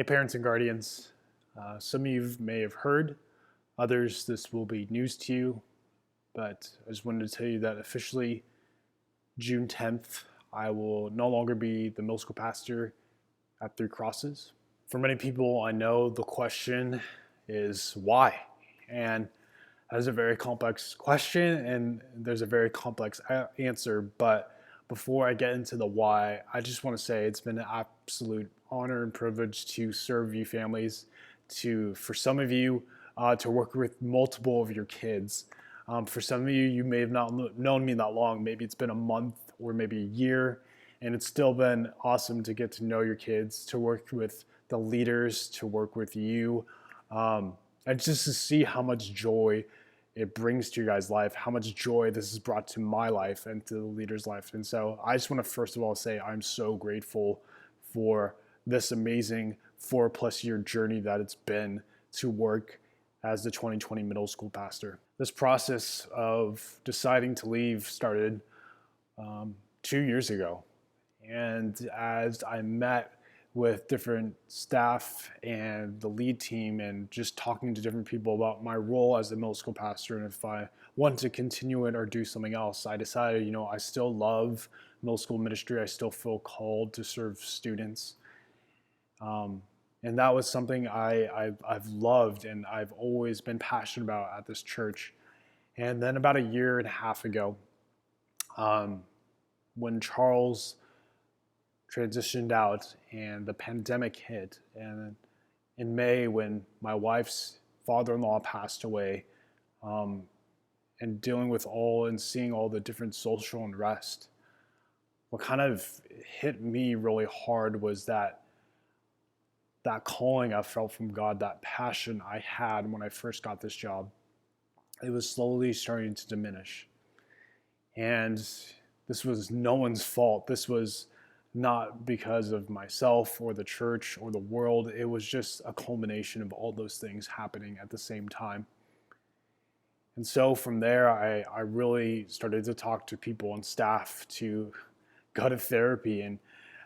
Hey, parents and guardians. Some of you may have heard, others, this will be news to you, but I just wanted to tell you that officially, June 10th, I will no longer be the middle school pastor at Three Crosses. For many people, I know the question is why? And that is a very complex question, and there's a very complex answer. But before I get into the why, I just want to say it's been an absolute honor and privilege to serve you families, for some of you, to work with multiple of your kids. For some of you, you may have not known me that long. Maybe it's been a month or maybe a year, and it's still been awesome to get to know your kids, to work with the leaders, to work with you, and just to see how much joy it brings to your guys' life, how much joy this has brought to my life and to the leader's life. And so I just want to first of all say I'm so grateful for this amazing 4+ year journey that it's been to work as the 2020 middle school pastor. This process of deciding to leave started 2 years ago. And as I met with different staff and the lead team and just talking to different people about my role as a middle school pastor and if I want to continue it or do something else, I decided, I still love middle school ministry. I still feel called to serve students. And that was something I've loved and I've always been passionate about at this church. And then about a year and a half ago, when Charles transitioned out and the pandemic hit, and in May when my wife's father-in-law passed away, and dealing with all and seeing all the different social unrest, what kind of hit me really hard was that calling I felt from God, that passion I had when I first got this job, it was slowly starting to diminish. And this was no one's fault. This was not because of myself or the church or the world. It was just a culmination of all those things happening at the same time. And so from there, I really started to talk to people on staff, to go to therapy and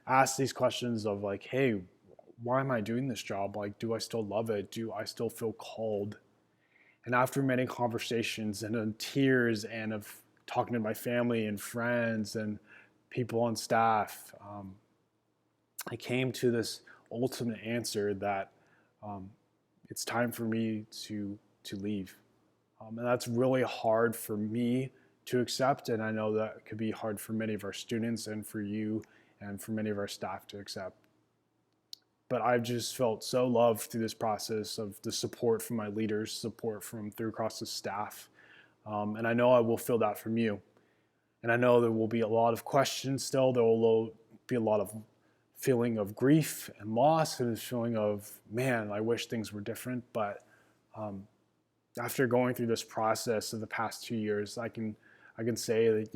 ask these questions of like, hey, why am I doing this job? Like, do I still love it? Do I still feel called? And after many conversations and tears and of talking to my family and friends and people on staff, I came to this ultimate answer that it's time for me to leave. And that's really hard for me to accept, and I know that could be hard for many of our students and for you and for many of our staff to accept. But I've just felt so loved through this process of the support from my leaders, support from Through Cross's staff, and I know I will feel that from you. And I know there will be a lot of questions still. There will be a lot of feeling of grief and loss and this feeling of, man, I wish things were different. But after going through this process of the past 2 years, I can say that,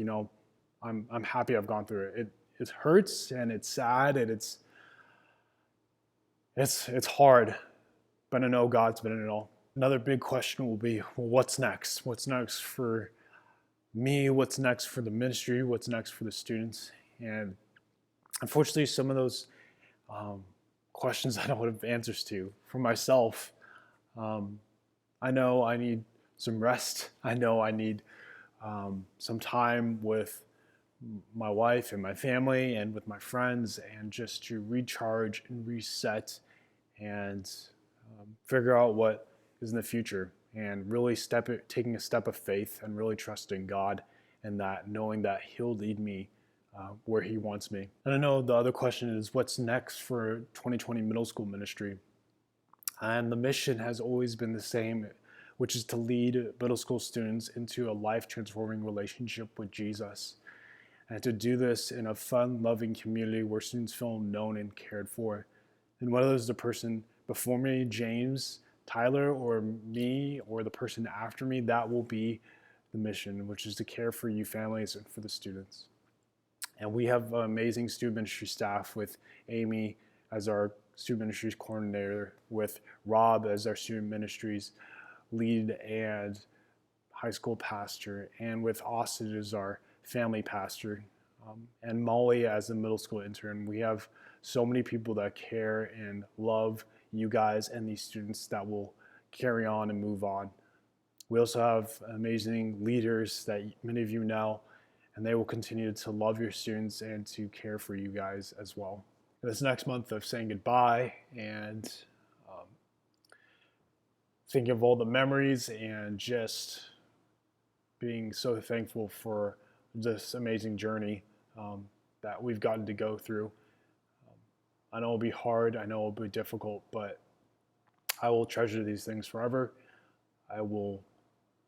I'm happy I've gone through it. It hurts and it's sad and it's hard, but I know God's been in it all. Another big question will be, well, what's next? What's next for me? What's next for the ministry? What's next for the students? And unfortunately, some of those questions I don't have answers to. For myself, I know I need some rest. I know I need some time with my wife and my family and with my friends, and just to recharge and reset and figure out what is in the future, and really taking a step of faith and really trusting God, and that knowing that He'll lead me where He wants me. And I know the other question is, what's next for 2020 middle school ministry? And the mission has always been the same, which is to lead middle school students into a life-transforming relationship with Jesus, and to do this in a fun, loving community where students feel known and cared for. And whether it's the person before me, James, Tyler, or me, or the person after me, that will be the mission, which is to care for you families and for the students. And we have amazing student ministry staff, with Amy as our student ministries coordinator, with Rob as our student ministries lead and high school pastor, and with Austin as our family pastor, and Molly as a middle school intern. We have so many people that care and love you guys and these students that will carry on and move on. We also have amazing leaders that many of you know, and they will continue to love your students and to care for you guys as well. This next month of saying goodbye and thinking of all the memories and just being so thankful for this amazing journey that we've gotten to go through. I know it'll be hard, I know it'll be difficult, but I will treasure these things forever. I will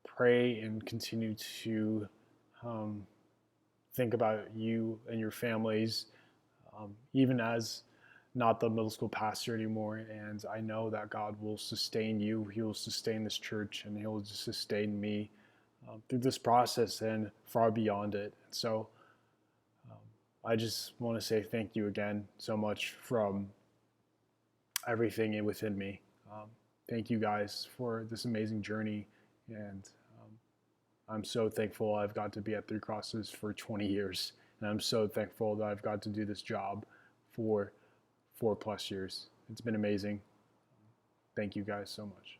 pray and continue to think about you and your families, even as not the middle school pastor anymore. And I know that God will sustain you. He will sustain this church, and He will sustain me through this process and far beyond it. So I just want to say thank you again so much from everything within me. Thank you guys for this amazing journey, and I'm so thankful I've got to be at Three Crosses for 20 years, and I'm so thankful that I've got to do this job for 4+ years. It's been amazing. Thank you guys so much.